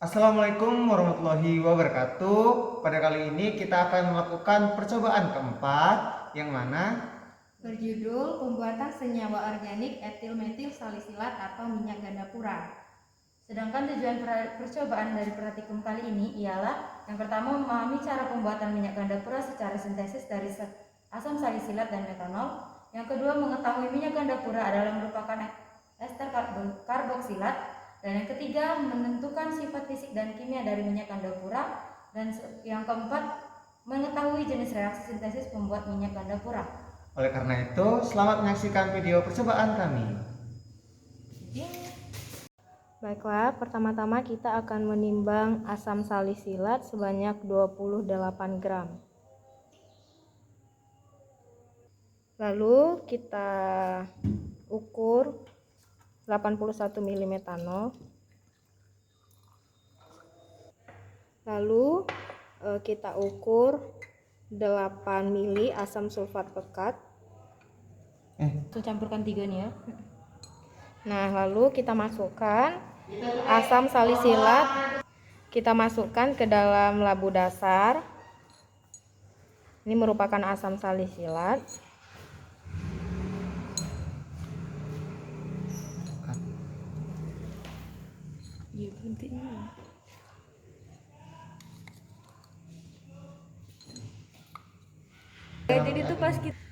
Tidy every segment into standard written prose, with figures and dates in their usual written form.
Assalamualaikum warahmatullahi wabarakatuh. Pada kali ini kita akan melakukan percobaan keempat yang mana berjudul pembuatan senyawa organik etil metil salisilat atau minyak gandapura. Sedangkan tujuan percobaan dari praktikum kali ini ialah yang pertama memahami cara pembuatan minyak gandapura secara sintesis dari asam salisilat dan metanol. Yang kedua mengetahui minyak gandapura adalah merupakan ester karboksilat. Dan yang ketiga menentukan sifat fisik dan kimia dari minyak gandapura. Dan yang keempat mengetahui jenis reaksi sintesis pembuat minyak gandapura. oleh karena itu, selamat menyaksikan video percobaan kami. Baiklah, pertama-tama kita akan menimbang asam salisilat sebanyak 28 gram. Lalu kita ukur 81 ml metanol. Lalu kita ukur 8 ml asam sulfat pekat. Campurkan 3 nih ya. Nah, lalu kita masukkan asam salisilat, kita masukkan ke dalam labu dasar. Ini merupakan asam salisilat. Iya, berhenti. Jadi itu pas kita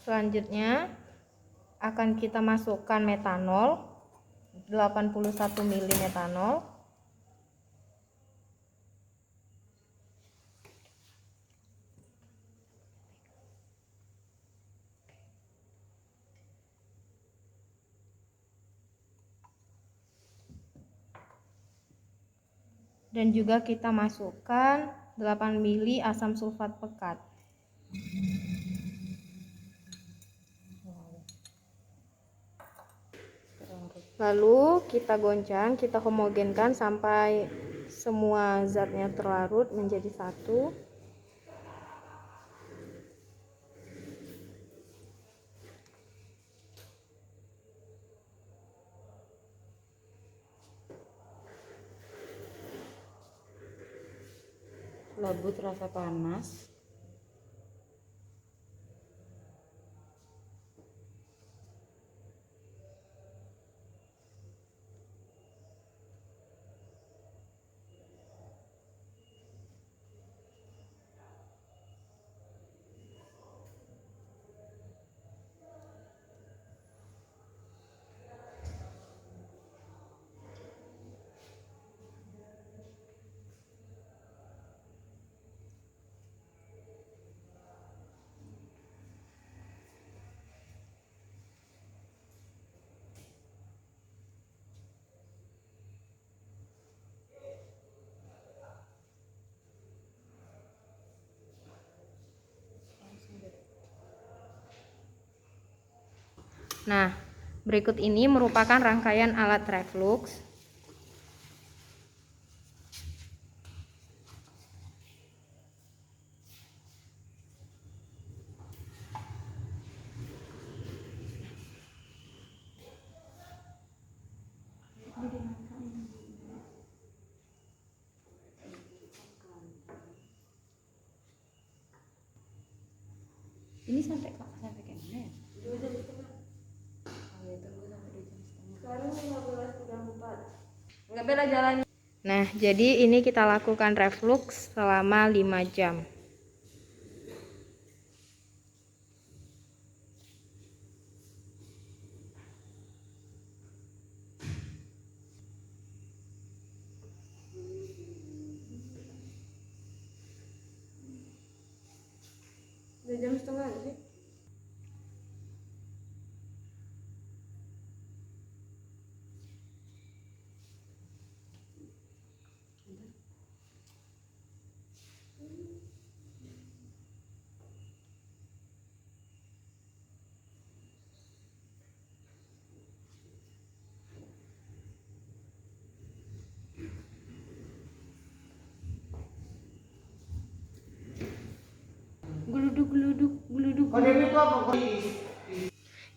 selanjutnya akan kita masukkan metanol 81 ml metanol. Dan juga kita masukkan 8 ml asam sulfat pekat. Lalu kita goncang, kita homogenkan sampai semua zatnya terlarut menjadi satu. Labu terasa panas. Nah, berikut ini merupakan rangkaian alat reflux. Ini sampai kayak mana ya? Sekarang 15.34. Enggak beda jalannya. Nah, jadi ini kita lakukan reflux selama 5 jam. setengah sih. Geluduk geluduk geluduk. Kode itu apa?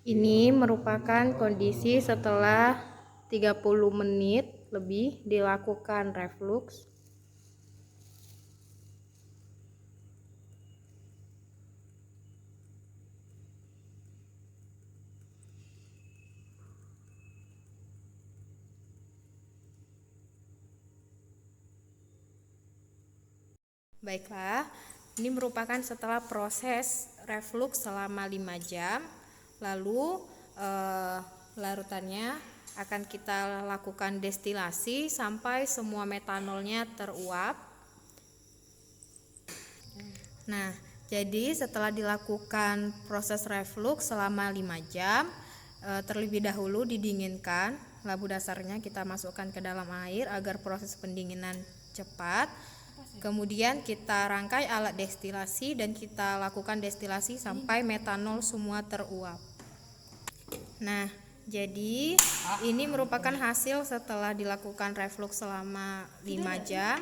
Ini merupakan kondisi setelah 30 menit lebih dilakukan reflux. Baiklah, ini merupakan setelah proses reflux selama 5 jam. Lalu larutannya akan kita lakukan destilasi sampai semua metanolnya teruap. Nah, jadi setelah dilakukan proses reflux selama 5 jam, terlebih dahulu didinginkan. Labu dasarnya kita masukkan ke dalam air agar proses pendinginan cepat. Kemudian kita rangkai alat destilasi dan kita lakukan destilasi sampai metanol semua teruap. Nah, jadi ini merupakan hasil setelah dilakukan reflux selama 5 jam.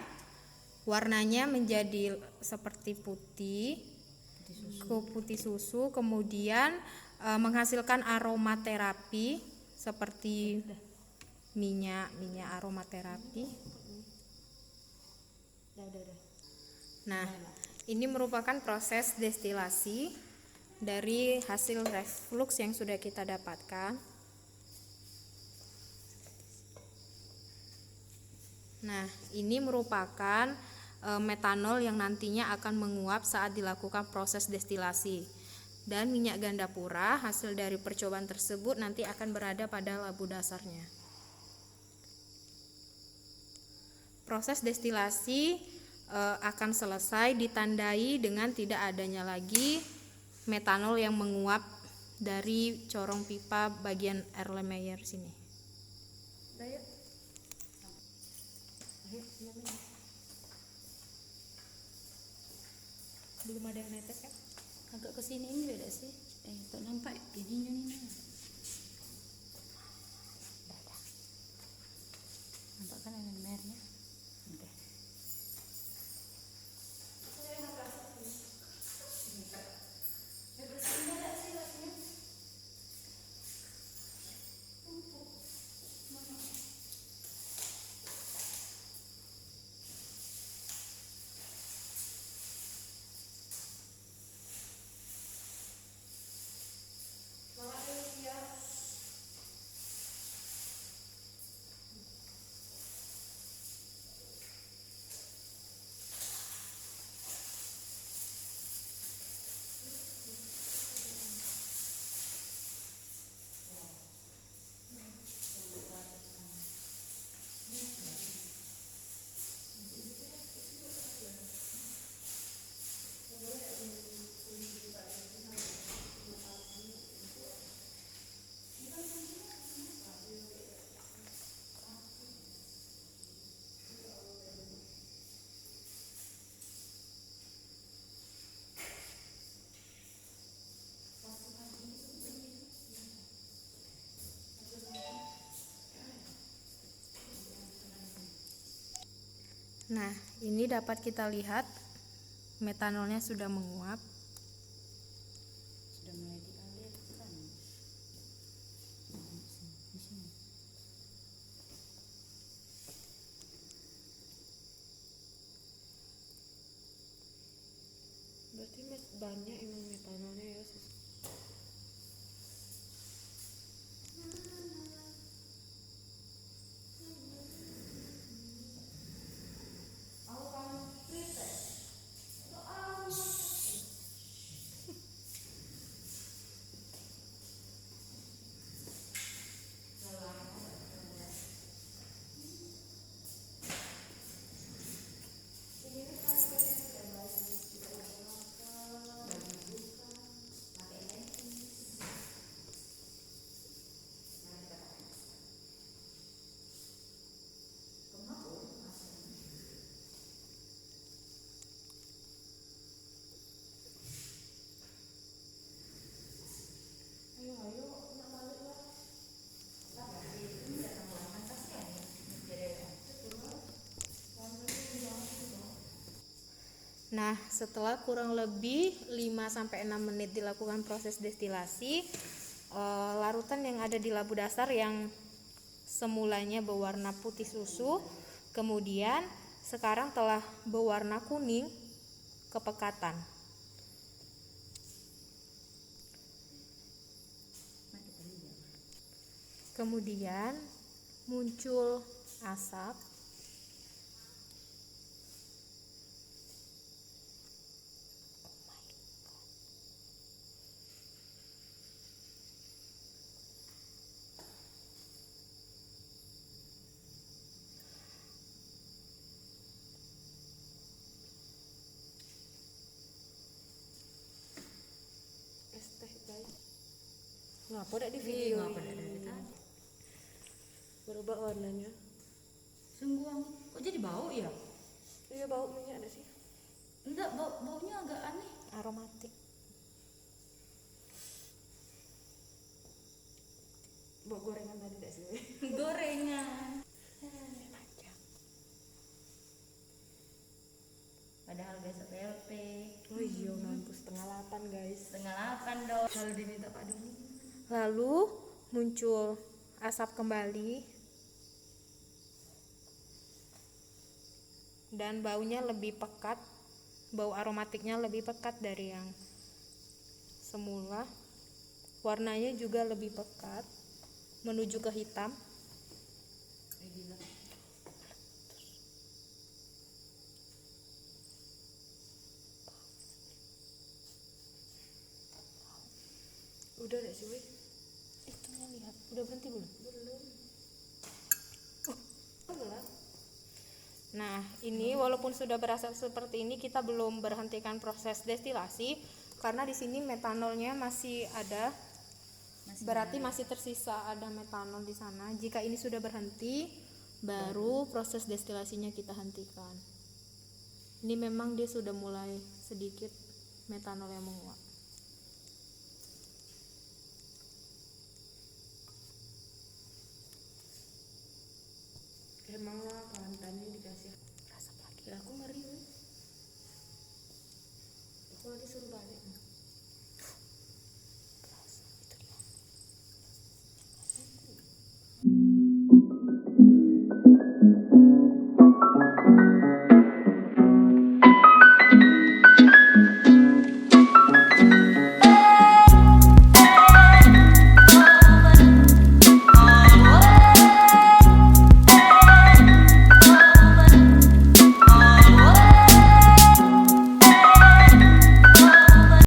Warnanya menjadi seperti putih susu, kemudian menghasilkan aromaterapi seperti minyak aromaterapi. Nah, ini merupakan proses destilasi dari hasil reflux yang sudah kita dapatkan. Nah, ini merupakan metanol yang nantinya akan menguap saat dilakukan proses destilasi. Dan minyak ganda pura hasil dari percobaan tersebut nanti akan berada pada labu dasarnya. Proses destilasi akan selesai ditandai dengan tidak adanya lagi metanol yang menguap dari corong pipa bagian Erlenmeyer sini. Belum ada yang netes kan? Agak kesini ini beda sih. Tak nampak ininya nih. Nampak kan ada merahnya. Nah, ini dapat kita lihat metanolnya sudah menguap. Sudah mulai dialirkan. Di sini. Berarti banyak emang metanolnya ya. Nah, setelah kurang lebih 5-6 menit dilakukan proses destilasi, larutan yang ada di labu dasar yang semulanya berwarna putih susu, kemudian sekarang telah berwarna kuning kepekatan. Kemudian muncul asap. Es teh guys. Ngapa dak di video? Ngapa dak dari tadi? Berubah warnanya. Sungguh wangi. Kok jadi bau ya? Iya bau minyak ada sih. Enggak, baunya agak aneh. Aromatik. Bau gorengan tadi dak sih? Gorengan. Aja. Padahal besok PLP. Oh iya mampus 7:30 guys. 7:30 dong. Kalau diminta Pak Doni. Lalu muncul asap kembali dan baunya lebih pekat, bau aromatiknya lebih pekat dari yang semula. Warnanya juga lebih pekat menuju ke hitam. Gila. Udah dak sih weh? Itunya lihat, udah berhenti belum? Belum. Oh, belum. Nah, ini walaupun sudah berasap seperti ini, kita belum berhentikan proses destilasi karena di sini metanolnya masih ada. Berarti masih tersisa ada metanol di sana. Jika ini sudah berhenti, baru proses destilasinya kita hentikan. Ini memang dia sudah mulai sedikit metanol yang menguap. Emanglah kantannya dikasih. Asap lagi. Ya aku ngeri weh. Aku lagi suruh balik.